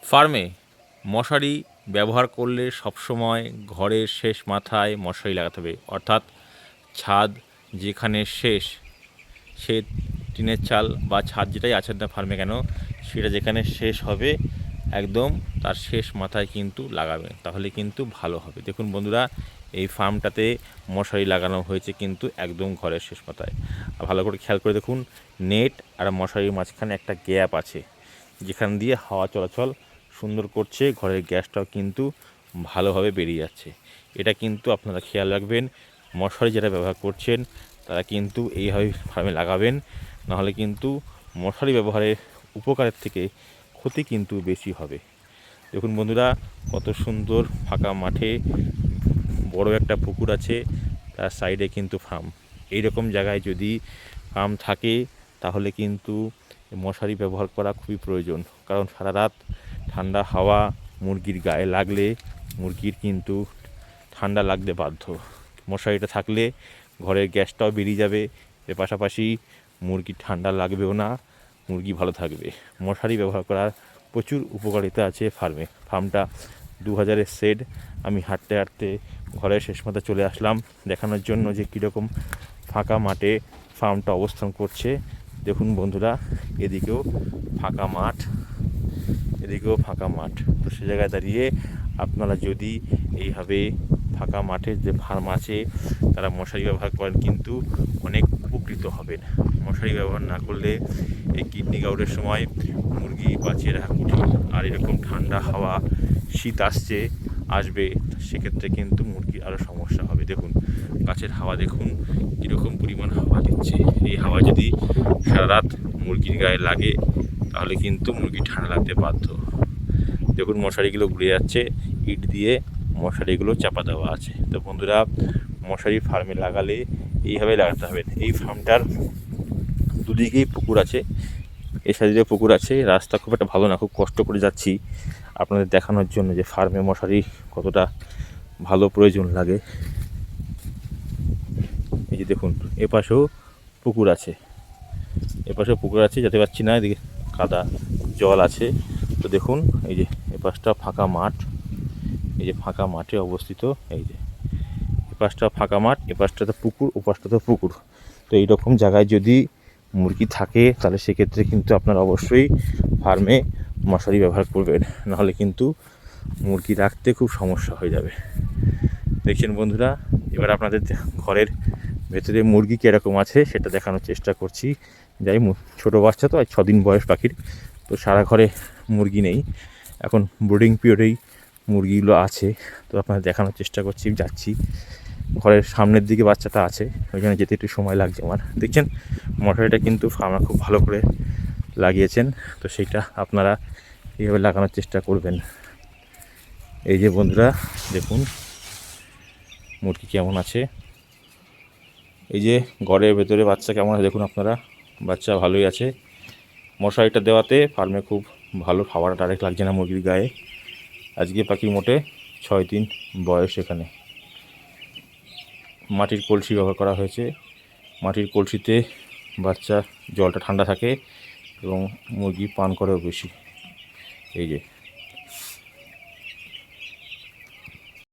ফার্মে মশারি ব্যবহার করলে সবসময় ঘরের শেষ মাথায় মশারি লাগাতে হবে, অর্থাৎ ছাদ যেখানে শেষ, সে টিনের চাল বা ছাদ যেটাই আছে না ফার্মে কেন, সেটা যেখানে শেষ হবে একদম তার শেষ মাথায় কিন্তু লাগাবে, তাহলে কিন্তু ভালো হবে। দেখুন বন্ধুরা, এই ফার্মটাতে মশারি লাগানো হয়েছে কিন্তু একদম ঘরের শেষ মাথায়। আর ভালো করে খেয়াল করে দেখুন, নেট আর মশারির মাঝখানে একটা গ্যাপ আছে, যেখান দিয়ে হাওয়া চলাচল সুন্দর করছে, ঘরের গ্যাসটাও কিন্তু ভালোভাবে বেরিয়ে যাচ্ছে। এটা কিন্তু আপনারা খেয়াল রাখবেন, মশারি যারা ব্যবহার করছেন তারা কিন্তু এইভাবে ফার্মে লাগাবেন, নাহলে কিন্তু মশারি ব্যবহারের উপকারের থেকে ক্ষতি কিন্তু বেশি হবে। দেখুন বন্ধুরা, কত সুন্দর ফাঁকা মাঠে বড় একটা পুকুর আছে, তার সাইডে কিন্তু ফার্ম। এইরকম জায়গায় যদি ফার্ম থাকে তাহলে কিন্তু মশারি ব্যবহার করা খুবই প্রয়োজন, কারণ সারা রাত ঠান্ডা হাওয়া মুরগির গায়ে লাগলে মুরগির কিন্তু ঠান্ডা লাগতে বাধ্য। মশারিটা থাকলে ঘরের গ্যাসটাও বেরিয়ে যাবে, এর পাশাপাশি মুরগির ঠান্ডা লাগবেও না, মুরগি ভালো থাকবে। মশারি ব্যবহার করার প্রচুর উপকারিতা আছে ফার্মে। ফার্মটা 2000-এর শেড। আমি হাঁটতে হাঁটতে ঘরের শেষ মাথায় চলে আসলাম দেখানোর জন্য যে কীরকম ফাঁকা মাঠে ফার্মটা অবস্থান করছে। দেখুন বন্ধুরা, এদিকেও ফাঁকা মাঠ, এদিকেও ফাঁকা মাঠ। তো সে জায়গায় দাঁড়িয়ে আপনারা যদি এইভাবে ফাঁকা মাঠে যে ফার্ম আছে তারা মশারি ব্যবহার করেন কিন্তু অনেক উপকৃত হবেন। মশারি ব্যবহার না করলে এই কিডনি গাউডের সময় মুরগি বাঁচিয়ে রাখা কঠিন। আর এরকম ঠান্ডা হাওয়া শীত আসবে, সেক্ষেত্রে কিন্তু মুরগির আরও সমস্যা হবে। দেখুন গাছের হাওয়া, দেখুন কীরকম পরিমাণ হাওয়া দিচ্ছে। এই হাওয়া যদি সারা রাত মুরগির গায়ে লাগে তাহলে কিন্তু মুরগি ঠান্ডা লাগতে বাধ্য। দেখুন মশারিগুলো ঘুরে যাচ্ছে, ইট দিয়ে মশারিগুলো চাপা দেওয়া আছে। তো বন্ধুরা, মশারি ফার্মে লাগালে এইভাবে লাগাতে হবে। এই ফার্মটার দুদিকেই পুকুর আছে, এই সাইডে পুকুর আছে। রাস্তা খুব একটা ভালো না, খুব কষ্ট করে যাচ্ছি আপনাদের দেখানোর জন্য যে ফার্মে মশারি কতটা ভালো প্রয়োজন লাগে। এই যে দেখুন, এপাশেও পুকুর আছে, এপাশেও পুকুর আছে, যেতে পারছি না, এদিকে কাদা জল আছে। তো দেখুন এই যে এপাশটা ফাঁকা মাঠ, এই যে ফাঁকা মাঠে অবস্থিত, এই যে এপাশটা ফাঁকা মাঠ, এপাশটাতে পুকুর, ওপাশটাতে পুকুর। তো এইরকম জায়গায় যদি মুরগি থাকে তাহলে সেক্ষেত্রে কিন্তু আপনারা অবশ্যই ফার্মে মশারি ব্যবহার করবেন, নাহলে কিন্তু মুরগি রাখতে খুব সমস্যা হয়ে যাবে। দেখছেন বন্ধুরা, এবার আপনাদের ঘরের ভেতরে মুরগি কীরকম আছে সেটা দেখানোর চেষ্টা করছি। যাই, ছোটো বাচ্চা তো, 6 দিন বয়স পাখির, তো সারা ঘরে মুরগি নেই, এখন ব্রিডিং পিরিয়ডেই মুরগিগুলো আছে। তো আপনাদের দেখানোর চেষ্টা করছি, যাচ্ছি। ঘরের সামনের দিকে বাচ্চাটা আছে, ওইখানে যেতে একটু সময় লাগছে আমার। দেখছেন মশারিটা কিন্তু ফার্মে খুব ভালো করে লাগিয়েছেন, তো সেইটা আপনারা এইভাবে লাগানোর চেষ্টা করবেন। এই যে বন্ধুরা দেখুন মুরগি কেমন আছে, এই যে ঘরের ভেতরে বাচ্চা কেমন আছে দেখুন আপনারা, বাচ্চা ভালোই আছে। মশারিটা দেওয়াতে ফার্মে খুব ভালো, খাবার ডাইরেক্ট লাগছে না মুরগির গায়ে। আজকে পাখির মোটে 6 দিন বয়স। এখানে মাটির কলসি ব্যবহার করা হয়েছে, মাটির কলসিতে বাচ্চা জলটা ঠান্ডা থাকে এবং মুরগি পান করেও বেশি। এই যে